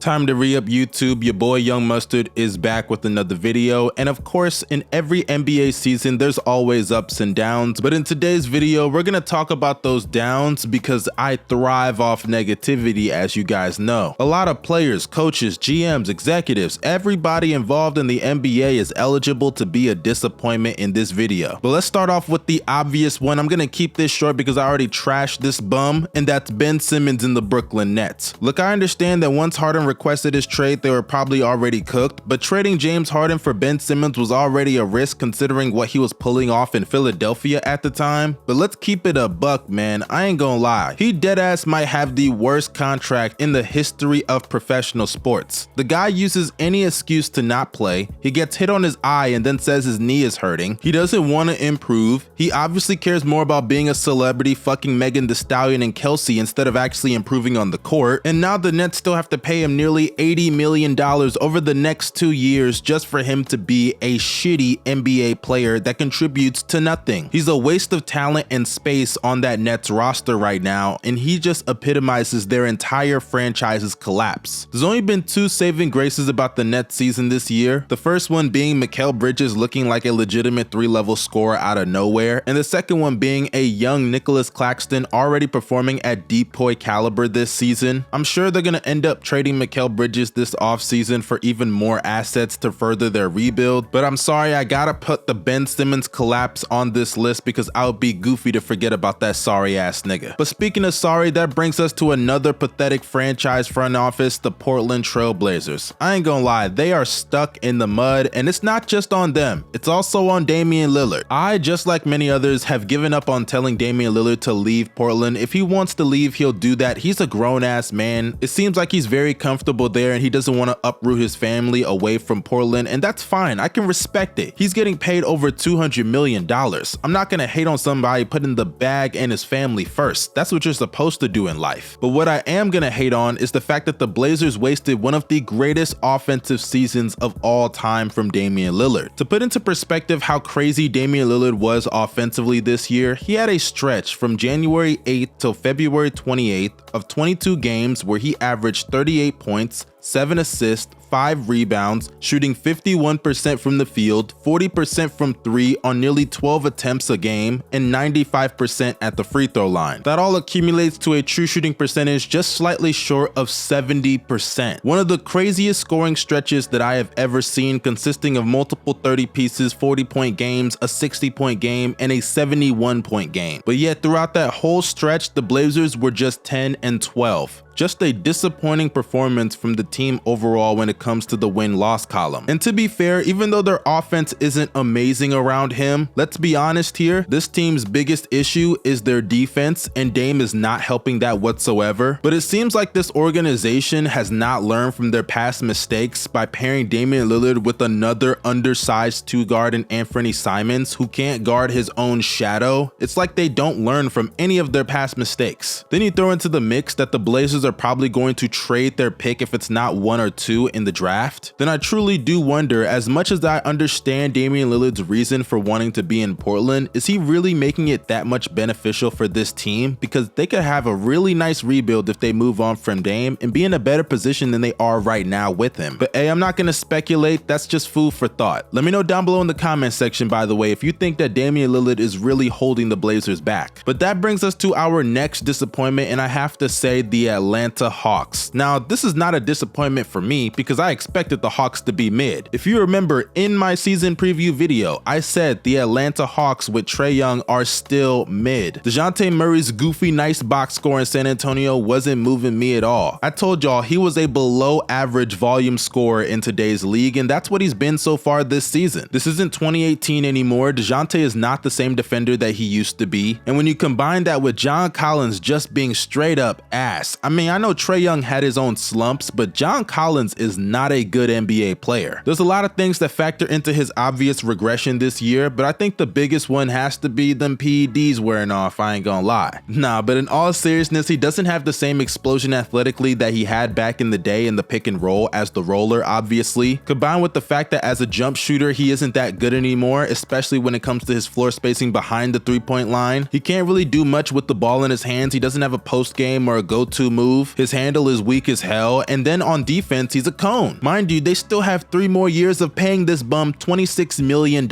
Time to re-up YouTube. Your boy Young Mustard is back with another video, and of course in every NBA season there's always ups and downs, but in today's video we're gonna talk about those downs because I thrive off negativity, as you guys know. A lot of players, coaches, GMs, executives, everybody involved in the NBA is eligible to be a disappointment in this video. But let's start off with the obvious one. I'm gonna keep this short because I already trashed this bum, and that's Ben Simmons in the Brooklyn Nets. Look, I understand that once Harden requested his trade, they were probably already cooked, but trading James Harden for Ben Simmons was already a risk considering what he was pulling off in Philadelphia at the time. But let's keep it a buck, man. I ain't gonna lie. He deadass might have the worst contract in the history of professional sports. The guy uses any excuse to not play. He gets hit on his eye and then says his knee is hurting. He doesn't want to improve. He obviously cares more about being a celebrity, fucking Megan Thee Stallion and Kelsey instead of actually improving on the court. And now the Nets still have to pay him nearly $80 million over the next 2 years just for him to be a shitty NBA player that contributes to nothing. He's a waste of talent and space on that Nets roster right now, and he just epitomizes their entire franchise's collapse. There's only been 2 saving graces about the Nets season this year. The first one being Mikal Bridges looking like a legitimate 3-level scorer out of nowhere, and the second one being a young Nicholas Claxton already performing at decoy caliber this season. I'm sure they're gonna end up trading Mikal Bridges this offseason for even more assets to further their rebuild, but I'm sorry, I gotta put the Ben Simmons collapse on this list because I would be goofy to forget about that sorry ass nigga. But speaking of sorry, that brings us to another pathetic franchise front office, the Portland Trail Blazers. I ain't gonna lie, they are stuck in the mud, and it's not just on them, it's also on Damian Lillard. I, just like many others, have given up on telling Damian Lillard to leave Portland. If he wants to leave, he'll do that. He's a grown ass man. It seems like he's very comfortable there and he doesn't want to uproot his family away from Portland, and that's fine. I can respect it. He's getting paid over $200 million. I'm not gonna hate on somebody putting the bag and his family first. That's what you're supposed to do in life. But what I am gonna hate on is the fact that the Blazers wasted one of the greatest offensive seasons of all time from Damian Lillard. To put into perspective how crazy Damian Lillard was offensively this year, he had a stretch from January 8th till February 28th of 22 games where he averaged 38 points, 7 assists, 5 rebounds, shooting 51% from the field, 40% from 3 on nearly 12 attempts a game, and 95% at the free throw line. That all accumulates to a true shooting percentage just slightly short of 70%. One of the craziest scoring stretches that I have ever seen, consisting of multiple 30 pieces, 40-point games, a 60-point game, and a 71-point game. But yet throughout that whole stretch, the Blazers were just 10 and 12. Just a disappointing performance from the team overall when it comes to the win-loss column. And to be fair, even though their offense isn't amazing around him, let's be honest here, this team's biggest issue is their defense, and Dame is not helping that whatsoever. But it seems like this organization has not learned from their past mistakes by pairing Damian Lillard with another undersized 2-guard in Anthony Simons who can't guard his own shadow. It's like they don't learn from any of their past mistakes. Then you throw into the mix that the Blazers are probably going to trade their pick if it's not 1 or 2 in the draft, then I truly do wonder, as much as I understand Damian Lillard's reason for wanting to be in Portland, is he really making it that much beneficial for this team? Because they could have a really nice rebuild if they move on from Dame and be in a better position than they are right now with him. But hey, I'm not gonna speculate, that's just food for thought. Let me know down below in the comment section, by the way, if you think that Damian Lillard is really holding the Blazers back. But that brings us to our next disappointment, and I have to say the Atlanta Hawks. Now, this is not a disappointment for me because I expected the Hawks to be mid. If you remember in my season preview video, I said the Atlanta Hawks with Trae Young are still mid. DeJounte Murray's goofy nice box score in San Antonio wasn't moving me at all. I told y'all he was a below average volume scorer in today's league, and that's what he's been so far this season. This isn't 2018 anymore. DeJounte is not the same defender that he used to be, and when you combine that with John Collins just being straight up ass, I mean, I know Trae Young had his own slumps, but John Collins is not a good NBA player. There's a lot of things that factor into his obvious regression this year, but I think the biggest one has to be them PEDs wearing off, I ain't gonna lie. Nah, but in all seriousness, he doesn't have the same explosion athletically that he had back in the day in the pick and roll as the roller, obviously. Combined with the fact that as a jump shooter, he isn't that good anymore, especially when it comes to his floor spacing behind the three-point line. He can't really do much with the ball in his hands. He doesn't have a post game or a go-to move. His handle is weak as hell, and then on defense, he's a cone. Mind you, they still have 3 more years of paying this bum $26 million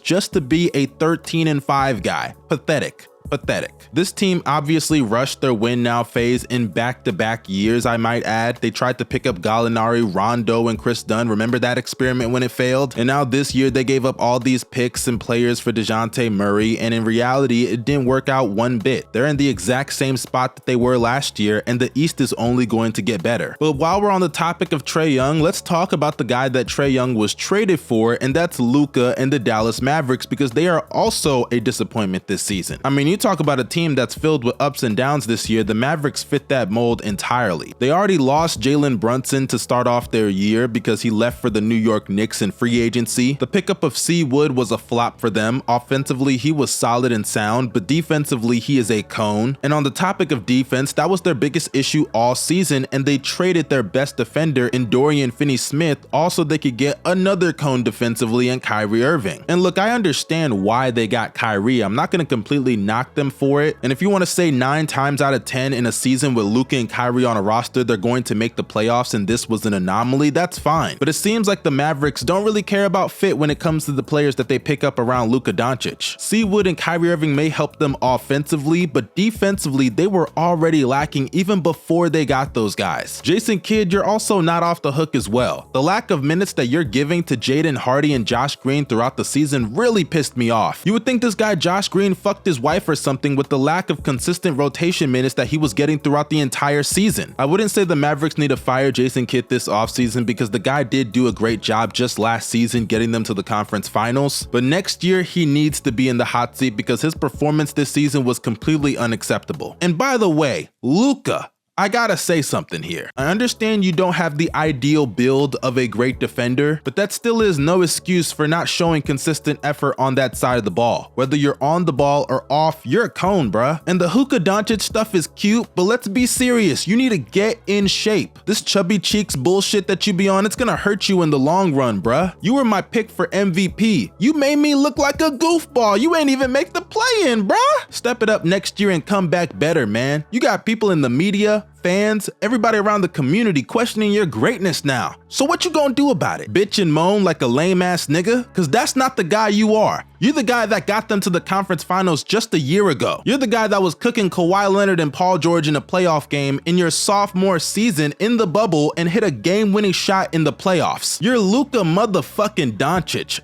just to be a 13-5 guy. Pathetic. Pathetic. This team obviously rushed their win now phase in back-to-back years, I might add. They tried to pick up Gallinari, Rondo, and Chris Dunn. Remember that experiment when it failed? And now this year they gave up all these picks and players for DeJounte Murray, and in reality it didn't work out one bit. They're in the exact same spot that they were last year, and the East is only going to get better. But while we're on the topic of Trae Young, let's talk about the guy that Trae Young was traded for, and that's Luka and the Dallas Mavericks, because they are also a disappointment this season. I mean, you talk about a team that's filled with ups and downs this year, the Mavericks fit that mold entirely. They already lost Jalen Brunson to start off their year because he left for the New York Knicks in free agency. The pickup of C. Wood was a flop for them. Offensively, he was solid and sound, but defensively, he is a cone. And on the topic of defense, that was their biggest issue all season, and they traded their best defender in Dorian Finney-Smith, also they could get another cone defensively in Kyrie Irving. And look, I understand why they got Kyrie. I'm not going to completely knock them for it. And if you want to say 9 times out of 10 in a season with Luka and Kyrie on a roster, they're going to make the playoffs and this was an anomaly, that's fine. But it seems like the Mavericks don't really care about fit when it comes to the players that they pick up around Luka Doncic. C. Wood and Kyrie Irving may help them offensively, but defensively, they were already lacking even before they got those guys. Jason Kidd, you're also not off the hook as well. The lack of minutes that you're giving to Jaden Hardy and Josh Green throughout the season really pissed me off. You would think this guy Josh Green fucked his wife or something with the lack of consistent rotation minutes that he was getting throughout the entire season. I wouldn't say the Mavericks need to fire Jason Kidd this offseason because the guy did do a great job just last season getting them to the conference finals, but next year he needs to be in the hot seat because his performance this season was completely unacceptable. And by the way, Luka, I gotta say something here. I understand you don't have the ideal build of a great defender, but that still is no excuse for not showing consistent effort on that side of the ball. Whether you're on the ball or off, you're a cone, bruh. And the Luka Doncic stuff is cute, but let's be serious. You need to get in shape. This chubby cheeks bullshit that you be on, it's gonna hurt you in the long run, bruh. You were my pick for MVP. You made me look like a goofball. You ain't even make the play-in, bruh. Step it up next year and come back better, man. You got people in the media, fans, everybody around the community questioning your greatness now. So what you gonna do about it? Bitch and moan like a lame ass nigga? Cause that's not the guy you are. You're the guy that got them to the conference finals just a year ago. You're the guy that was cooking Kawhi Leonard and Paul George in a playoff game in your sophomore season in the bubble and hit a game-winning shot in the playoffs. You're Luka motherfucking Doncic.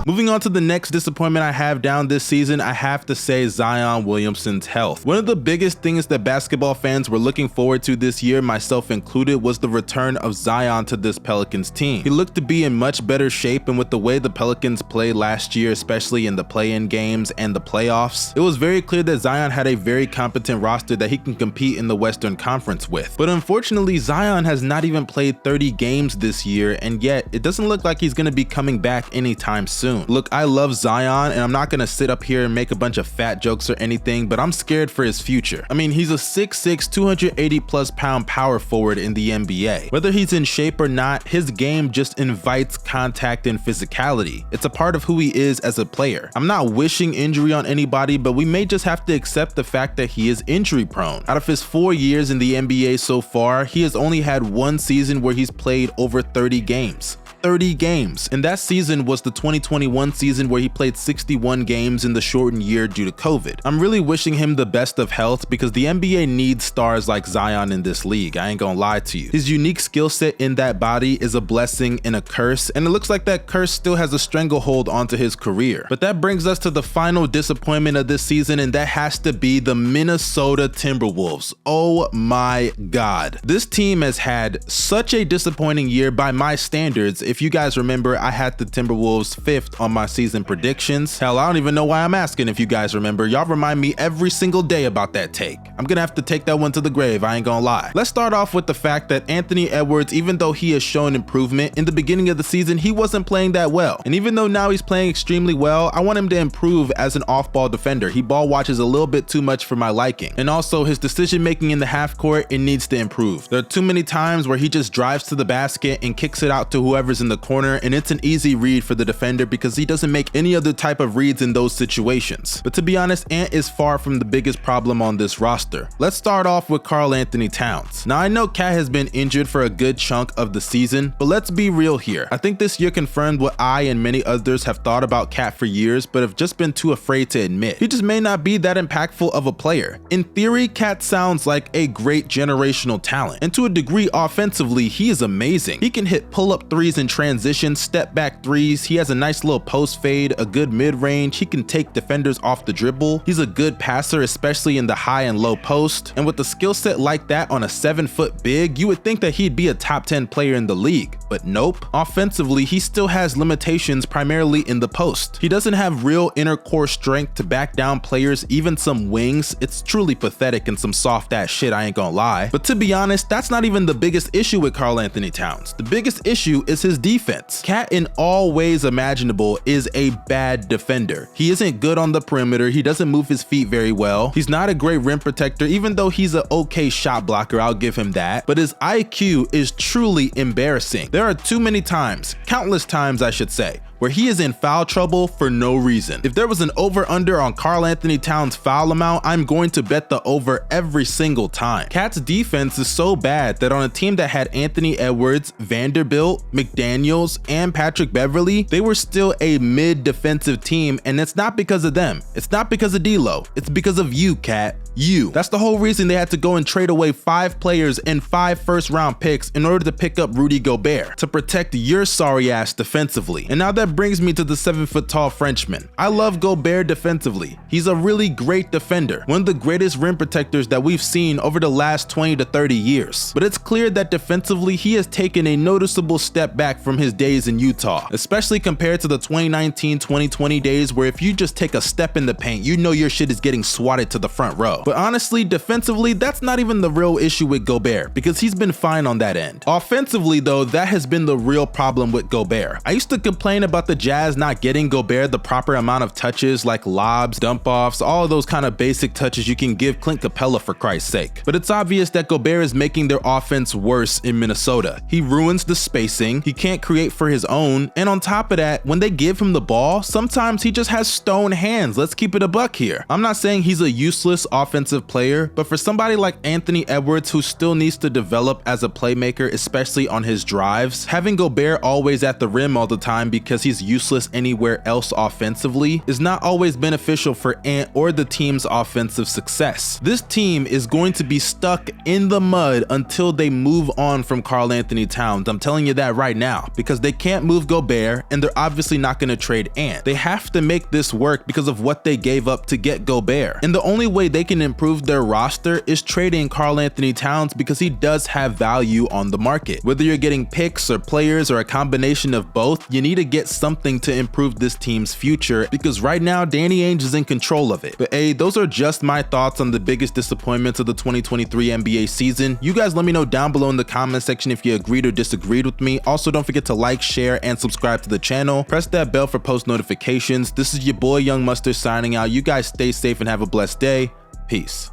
Moving on to the next disappointment I have down this season, I have to say Zion Williamson's health. One of the biggest things that basketball fans were looking forward to this year, myself included, was the return of Zion to this Pelicans team. He looked to be in much better shape, and with the way the Pelicans played last year, especially in the play-in games and the playoffs, it was very clear that Zion had a very competent roster that he can compete in the Western Conference with. But unfortunately, Zion has not even played 30 games this year, and yet it doesn't look like he's going to be coming back anytime soon. Look, I love Zion, and I'm not gonna sit up here and make a bunch of fat jokes or anything, but I'm scared for his future. I mean, he's a 6'6", 280+ pound power forward in the NBA. Whether he's in shape or not, his game just invites contact and physicality. It's a part of who he is as a player. I'm not wishing injury on anybody, but we may just have to accept the fact that he is injury prone. Out of his 4 years in the NBA so far, he has only had 1 season where he's played over 30 games. 30 games, and that season was the 2021 season where he played 61 games in the shortened year due to COVID. I'm really wishing him the best of health because the NBA needs stars like Zion in this league, I ain't gonna lie to you. His unique skill set in that body is a blessing and a curse, and it looks like that curse still has a stranglehold onto his career. But that brings us to the final disappointment of this season, and that has to be the Minnesota Timberwolves. Oh my god. This team has had such a disappointing year by my standards. If you guys remember, I had the Timberwolves 5th on my season predictions. Hell, I don't even know why I'm asking if you guys remember. Y'all remind me every single day about that take. I'm gonna have to take that one to the grave, I ain't gonna lie. Let's start off with the fact that Anthony Edwards, even though he has shown improvement, in the beginning of the season, he wasn't playing that well. And even though now he's playing extremely well, I want him to improve as an off-ball defender. He ball watches a little bit too much for my liking. And also, his decision making in the half court, it needs to improve. There are too many times where he just drives to the basket and kicks it out to whoever's in the corner, and it's an easy read for the defender because he doesn't make any other type of reads in those situations. But to be honest, Ant is far from the biggest problem on this roster. Let's start off with Karl Anthony Towns. Now, I know Cat has been injured for a good chunk of the season, but let's be real here. I think this year confirmed what I and many others have thought about Cat for years, but have just been too afraid to admit. He just may not be that impactful of a player. In theory, Cat sounds like a great generational talent, and to a degree offensively, he is amazing. He can hit pull-up threes in transition, step back threes, he has a nice little post fade, a good mid-range, he can take defenders off the dribble, he's a good passer, especially in the high and low post, and with a skill set like that on a 7-foot big, you would think that he'd be a top 10 player in the league, but nope. Offensively, he still has limitations primarily in the post. He doesn't have real inner core strength to back down players, even some wings. It's truly pathetic and some soft ass shit, I ain't gonna lie. But to be honest, that's not even the biggest issue with Karl Anthony Towns. The biggest issue is his defense. Cat, in all ways imaginable, is a bad defender. He isn't good on the perimeter, he doesn't move his feet very well, he's not a great rim protector, even though he's an okay shot blocker, I'll give him that, but his IQ is truly embarrassing. There are too many times, countless times I should say, where he is in foul trouble for no reason. If there was an over-under on Karl Anthony Towns' foul amount, I'm going to bet the over every single time. Cat's defense is so bad that on a team that had Anthony Edwards, Vanderbilt, McDaniels, and Patrick Beverly, they were still a mid-defensive team, and it's not because of them. It's not because of D'Lo. It's because of you, Cat. You. That's the whole reason they had to go and trade away 5 players and 5 first-round picks in order to pick up Rudy Gobert to protect your sorry ass defensively. And now that brings me to the 7-foot-tall Frenchman. I love Gobert defensively. He's a really great defender, one of the greatest rim protectors that we've seen over the last 20 to 30 years. But it's clear that defensively he has taken a noticeable step back from his days in Utah, especially compared to the 2019-2020 days where if you just take a step in the paint, you know your shit is getting swatted to the front row. But honestly, defensively, that's not even the real issue with Gobert because he's been fine on that end. Offensively though, that has been the real problem with Gobert. I used to complain about the Jazz not getting Gobert the proper amount of touches like lobs, dump offs, all of those kind of basic touches you can give Clint Capella for Christ's sake. But it's obvious that Gobert is making their offense worse in Minnesota. He ruins the spacing, he can't create for his own, and on top of that, when they give him the ball, sometimes he just has stone hands. Let's keep it a buck here. I'm not saying he's a useless offensive player, but for somebody like Anthony Edwards who still needs to develop as a playmaker, especially on his drives, having Gobert always at the rim all the time because he's useless anywhere else offensively is not always beneficial for Ant or the team's offensive success. This team is going to be stuck in the mud until they move on from Karl Anthony Towns. I'm telling you that right now, because they can't move Gobert and they're obviously not going to trade Ant. They have to make this work because of what they gave up to get Gobert. And the only way they can improve their roster is trading Karl Anthony Towns because he does have value on the market. Whether you're getting picks or players or a combination of both, you need to get something to improve this team's future because right now Danny Ainge is in control of it. But hey, those are just my thoughts on the biggest disappointments of the 2023 NBA season. You guys let me know down below in the comment section if you agreed or disagreed with me. Also, don't forget to like, share, and subscribe to the channel. Press that bell for post notifications. This is your boy Young Mustard signing out. You guys stay safe and have a blessed day. Peace.